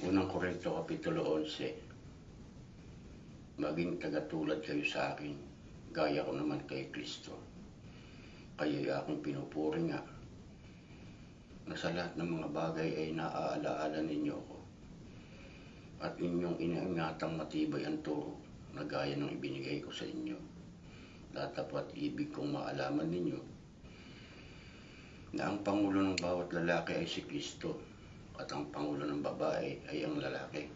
Unang Korinto Kapitulo 11. Maging tagatulad kayo sa akin, gaya ko naman kay Kristo. Kayo'y aking pinupuri nga, na sa lahat ng mga bagay ay naaalaala ninyo ako, at inyong inaingatang matibay ang turo na gaya ng ibinigay ko sa inyo. Datapwat ibig kong maalaman ninyo na ang Pangulo ng bawat lalaki ay si Kristo, at ang Pangulo ng babae ay ang lalaki,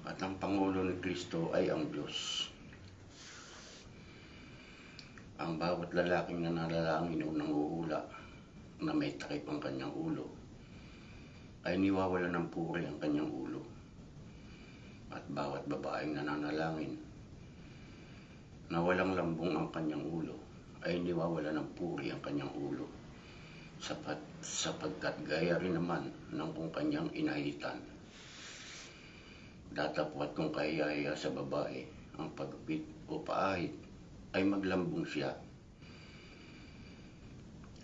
at ang Pangulo ni Kristo ay ang Diyos. Ang bawat lalaking nananalangin o nanguhula na may takip ang kanyang ulo ay niwawala ng puri ang kanyang ulo, at bawat babaeng nananalangin na walang lambong ang kanyang ulo ay niwawala ng puri ang kanyang ulo, sapagkat gaya rin naman ng kung kanyang inahitan. Datapwat kung kahiyahiya sa babae ang pagupit o paahit ay maglambong siya,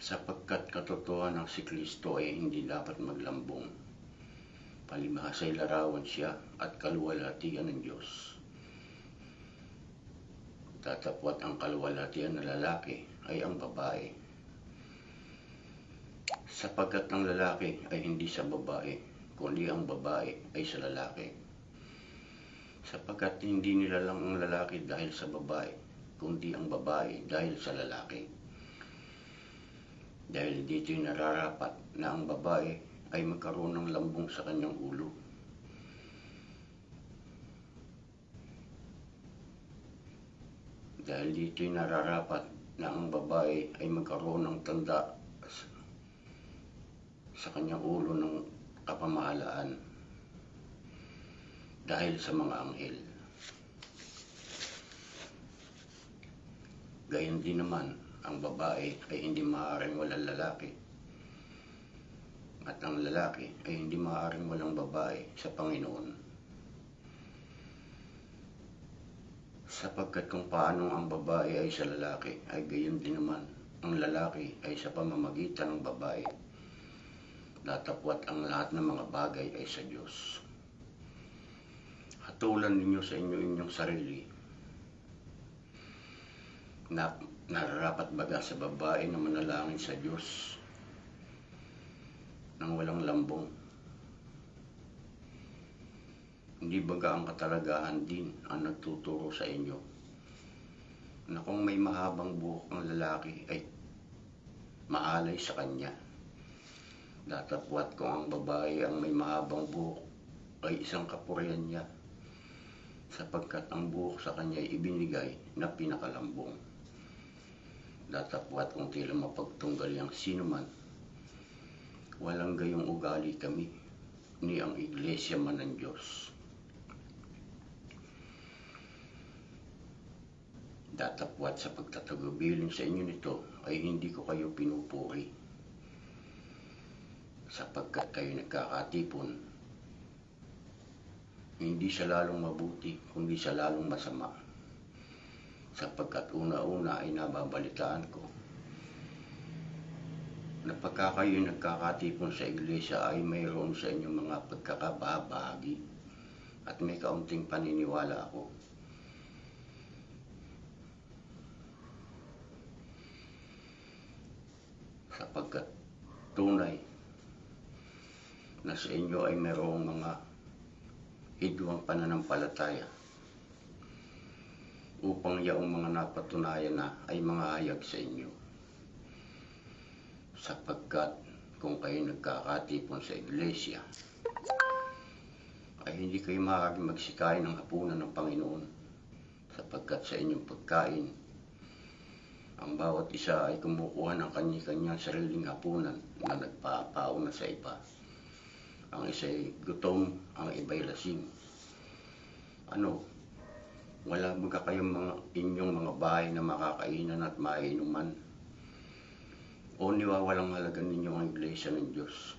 sapagkat katotohanan ng si Kristo ay hindi dapat maglambong. Palibhasa'y larawan siya at kaluwalhatian ng Diyos. Datapwat ang kaluwalhatian ng lalaki ay ang babae, sapagkat ang lalaki ay hindi sa babae, kundi ang babae ay sa lalaki. Sapagkat hindi nilalang ang lalaki dahil sa babae, kundi ang babae dahil sa lalaki. Dahil dito'y nararapat na ang babae ay magkaroon ng lambong sa kanyang ulo. Dahil dito'y nararapat na ang babae ay magkaroon ng tanda sa kanyang ulo ng kapamahalaan dahil sa mga anghel. Gayon din naman, ang babae ay hindi maaaring walang lalaki, at ang lalaki ay hindi maaaring walang babae sa Panginoon. Sapagkat kung paano ang babae ay sa lalaki, ay gayon din naman ang lalaki ay sa pamamagitan ng babae. Datapwat ang lahat ng mga bagay ay sa Diyos. Hatulan ninyo sa inyong sarili na nararapat baga sa babae na manalangin sa Diyos nang walang lambong. Hindi baga ang katalagahan din ang nagtuturo sa inyo na kung may mahabang buhok ang lalaki ay maalay sa kanya. Datapwat kung ang babae ang may mahabang buhok ay isang kapurihan niya, sapagkat ang buhok sa kanya ay ibinigay na pinakalambong. Datapwat kung tila mapagtunggal ang sino man, walang gayong ugali kami, ni ang iglesia man ng Diyos. Datapwat sa pagtatagubilin sa inyo nito ay hindi ko kayo pinupuri, sapagkat kayo nagkakatipon, hindi sa lalong mabuti, kundi sa lalong masama. Sapagkat una-una ay nababalitaan ko na pagka kayo nagkakatipon sa iglesia ay mayroon sa inyong mga pagkakabahagi, at may kaunting paniniwala ako. Sapagkat tunay na sa inyo ay mayroong mga hidwang pananampalataya, upang yaong mga napatunayan na ay mga hayag sa inyo. Sapagkat kung kayo nagkakatipon sa iglesia, ay hindi kayo maaaring magsikain ng hapunan ng Panginoon, sapagkat sa inyong pagkain, ang bawat isa ay kumukuha ng kanya-kanyang sariling hapunan na nagpapauna sa iba. Ang isa ay gutom, ang iba ay lasing. Wala baga kayong inyong mga bahay na makakainan at mainuman? O niwawalang halaga ninyo ang iglesia ng Diyos,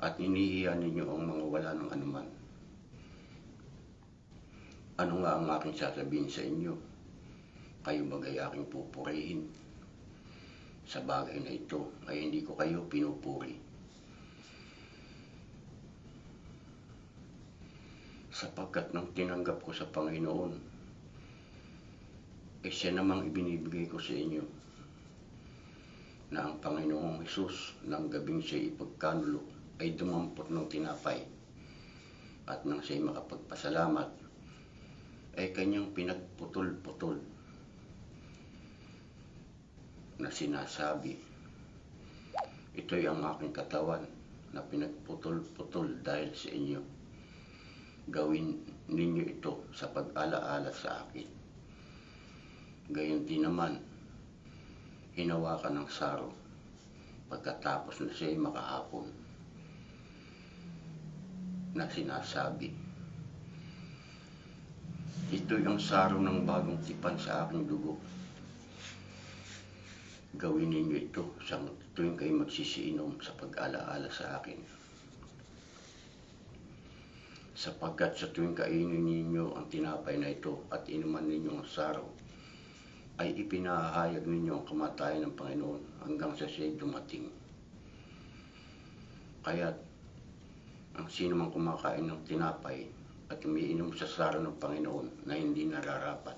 at inihiya ninyo ang mga wala ng anuman? Ano nga ang aking sasabihin sa inyo? Kayo bagay aking pupurihin? Sa bagay na ito ay hindi ko kayo pinupuri. sapagkat nang tinanggap ko sa Panginoon, siya namang ibinibigay ko sa inyo na ang Panginoong Hesus ng gabing siya ipagkanulo ay dumampot ng tinapay at nang siya makapagpasalamat ay kanyang pinagputol-putol na sinasabi, ito'y ang aking katawan na pinagputol-putol dahil sa inyo. Gawin ninyo ito sa pag-alaala sa akin. Gayon din naman, hinawakan ng saro pagkatapos na siya'y makahapon na sinasabi, ito'y ang saro ng bagong tipan sa aking dugo. Gawin ninyo ito sa tuwing kayo magsisiinom sa pag-alaala sa akin. Sapagkat sa tuwing kainin ninyo ang tinapay na ito at inuman ninyo ang saro, ay ipinahayag ninyo ang kamatayan ng Panginoon hanggang sa siya'y dumating. Kaya't ang sino mang kumakain ng tinapay at umiinom sa saro ng Panginoon na hindi nararapat,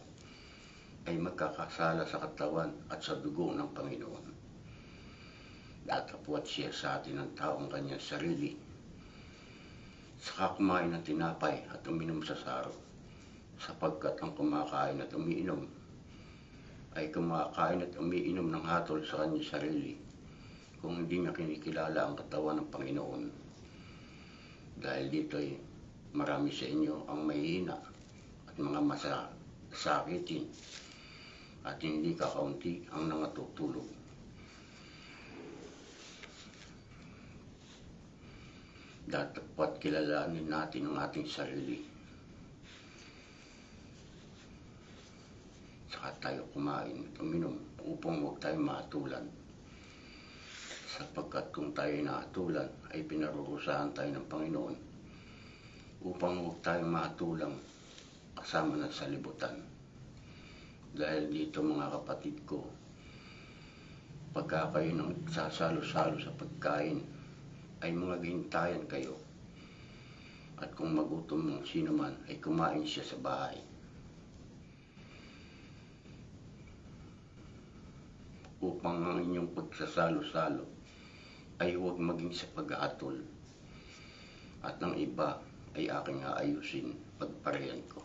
ay magkakasala sa katawan at sa dugo ng Panginoon. Datapwat siya sa atin ng taong kanyang sarili, saka kumain ng tinapay at uminom sa saro, sapagkat ang kumakain at umiinom ay kumakain at umiinom ng hatol sa kanyang sarili, kung hindi niya kinikilala ang katawan ng Panginoon. Dahil dito'y marami sa inyo ang mahihina at mga masasakitin, at hindi kakaunti ang nangatutulog. Dapat kilalanin natin ang ating sarili, saka tayo kumain at uminom upang huwag tayo maatulan. Sapagkat kung tayo naatulan ay pinarurusahan tayo ng Panginoon upang huwag tayo maatulang kasama ng salibutan. Dahil dito mga kapatid ko, pagka kayo nang sasalo-salo sa pagkain, ay mga gintayan kayo. At kung magutom ng sino man, ay kumain siya sa bahay. Upang ang inyong pagsasalo-salo ay huwag maging sa pag-aatol. At ang iba ay aking aayusin pagparehan ko.